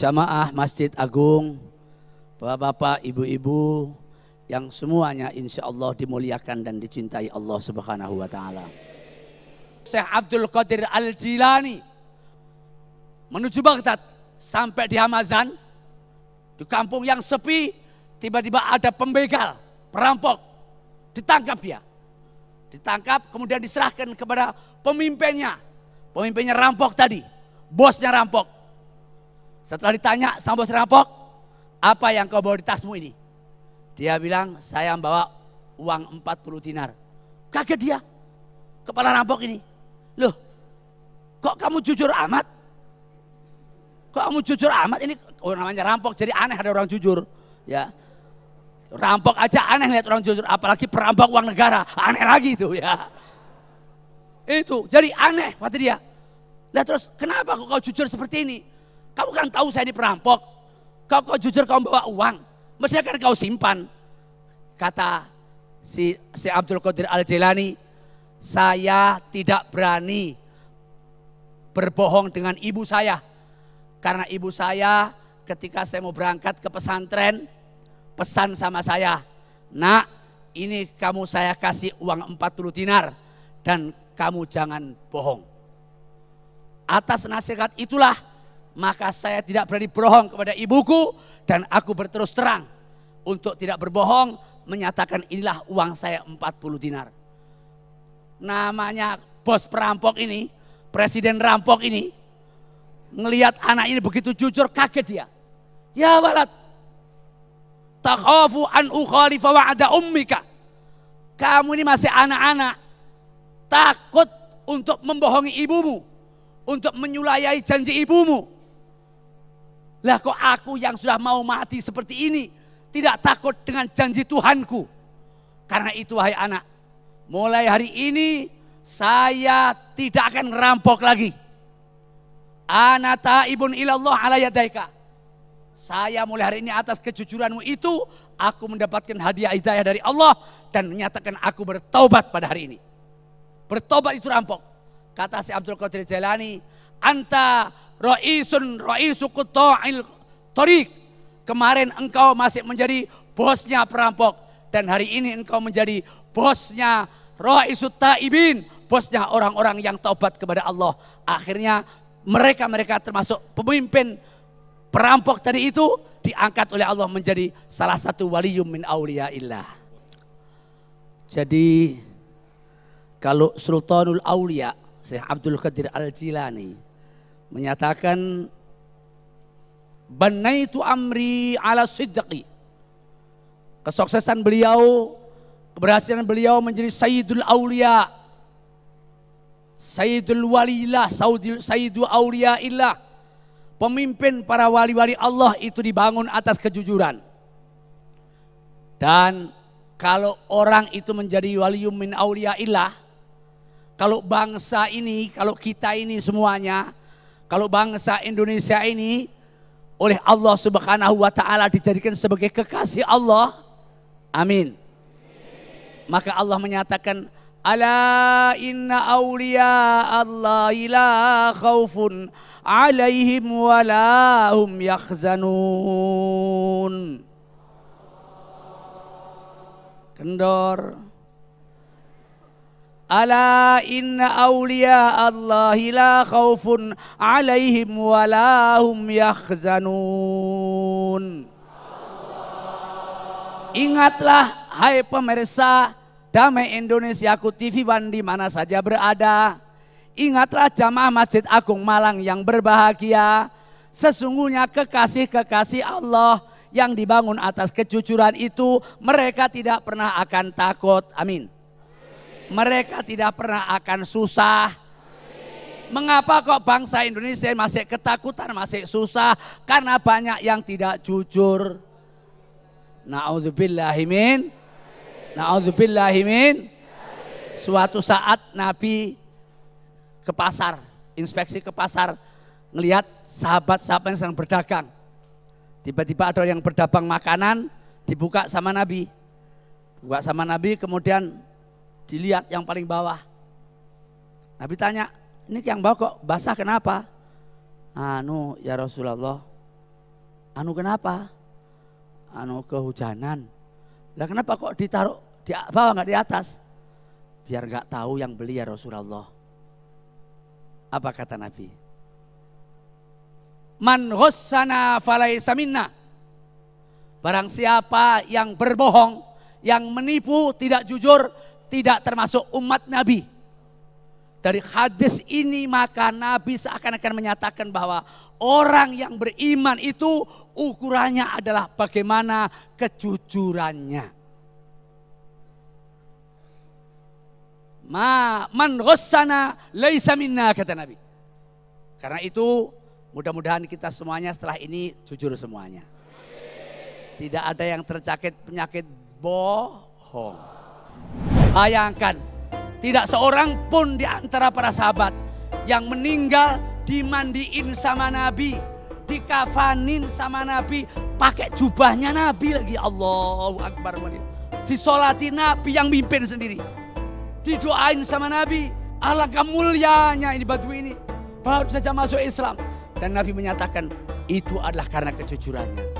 jamaah Masjid Agung, bapak-bapak, ibu-ibu yang semuanya insya Allah dimuliakan dan dicintai Allah Subhanahu wa Ta'ala. Syekh Abdul Qadir Al-Jilani menuju Baghdad, sampai di Hamazan, di kampung yang sepi, tiba-tiba ada pembegal, perampok, ditangkap dia. Ditangkap kemudian diserahkan kepada pemimpinnya. Pemimpinnya rampok tadi, bosnya rampok. Setelah ditanya sama bos rampok, apa yang kau bawa di tasmu ini? Dia bilang, saya membawa uang 40 dinar. Kaget dia, kepala rampok ini. Loh, kok kamu jujur amat? Kok kamu jujur amat? Ini namanya rampok, jadi aneh ada orang jujur. Ya, rampok aja aneh lihat orang jujur, apalagi perampok uang negara, aneh lagi itu ya. Itu, jadi aneh kata dia. Nah terus, kenapa kok kau jujur seperti ini? Kamu kan tahu saya ini perampok. Kau jujur kau bawa uang, mestinya kan kau simpan. Kata si Abdul Qadir Al-Jilani, saya tidak berani berbohong dengan ibu saya. Karena ibu saya ketika saya mau berangkat ke pesantren, pesan sama saya, nak, ini kamu saya kasih uang 40 dinar dan kamu jangan bohong. Atas nasihat itulah maka saya tidak berani berbohong kepada ibuku dan aku berterus terang untuk tidak berbohong, menyatakan inilah uang saya 40 dinar. Namanya bos perampok ini, presiden rampok ini, ngelihat anak ini begitu jujur, kaget dia. Ya walad, takhafu an ukhalifa wa'ada ummika. Kamu ini masih anak-anak, takut untuk membohongi ibumu, untuk menyulayai janji ibumu. Lah kok aku yang sudah mau mati seperti ini tidak takut dengan janji Tuhanku. Karena itu wahai anak, mulai hari ini saya tidak akan ngerampok lagi. Ana taibun ilallah ala yadaika. Saya mulai hari ini atas kejujuranmu itu, aku mendapatkan hadiah hidayah dari Allah dan menyatakan aku bertaubat pada hari ini. Bertaubat itu rampok. Kata si Abdul Qadir Jailani, anta ra'isu qutta'il thariq. Kemarin engkau masih menjadi bosnya perampok dan hari ini engkau menjadi bosnya ra'isut taibin, bosnya orang-orang yang taubat kepada Allah. Akhirnya mereka termasuk pemimpin perampok tadi itu diangkat oleh Allah menjadi salah satu waliyum min auliyaillah. Jadi kalau Sultanul Aulia Syekh Abdul Qadir Al-Jilani menyatakan banaitu amri ala sidqi. Kesuksesan beliau, keberhasilan beliau menjadi Sayyidul Aulia, Sayyidul Walillah, Sayyidul Auliyaillah. Pemimpin para wali-wali Allah itu dibangun atas kejujuran. Dan kalau orang itu menjadi waliyum min auliyaillah, kalau bangsa ini, kalau kita ini semuanya, kalau bangsa Indonesia ini oleh Allah Subhanahu wa Ta'ala dijadikan sebagai kekasih Allah, amin. Maka Allah menyatakan, ala inna awliya Allah la khawfun alaihim wa la hum yakhzanun. Kendor. Ala inna awliya Allah la khawfun alaihim wa la hum yakhzanun. Ingatlah hai pemirsa Damai Indonesiaku TV One di mana saja berada. Ingatlah jamaah Masjid Agung Malang yang berbahagia. Sesungguhnya kekasih-kekasih Allah yang dibangun atas kejujuran itu, mereka tidak pernah akan takut. Amin. Mereka tidak pernah akan susah. Mengapa kok bangsa Indonesia masih ketakutan, masih susah? Karena banyak yang tidak jujur. Na'udzubillahimin. Na'udzubillahimin. Suatu saat Nabi ke pasar, inspeksi ke pasar, ngelihat sahabat-sahabat yang sedang berdagang. Tiba-tiba ada yang berdagang makanan, dibuka sama Nabi. Buka sama Nabi, kemudian dilihat yang paling bawah. Nabi tanya, ini yang bawah kok basah kenapa? Anu ya Rasulullah, Anu kenapa? Anu kehujanan. Lah kenapa kok ditaruh di bawah nggak di atas? Biar nggak tahu yang beli ya Rasulullah. Apa kata Nabi? Man ghassana falaysa minna. Barang siapa yang berbohong, yang menipu, tidak jujur, tidak termasuk umat Nabi. Dari hadis ini maka Nabi seakan-akan menyatakan bahwa orang yang beriman itu ukurannya adalah bagaimana kejujurannya. Man ghassana laisa minna, kata Nabi. Karena itu mudah-mudahan kita semuanya setelah ini jujur semuanya. Tidak ada yang terjangkit penyakit bohong. Bayangkan, tidak seorang pun di antara para sahabat yang meninggal dimandiin sama Nabi, dikafanin sama Nabi, pakai jubahnya Nabi lagi. Allahu Akbar. Disolati Nabi yang mimpin sendiri. Didoain sama Nabi. Alangkah mulianya ini batu ini. Baru saja masuk Islam. Dan Nabi menyatakan itu adalah karena kejujurannya.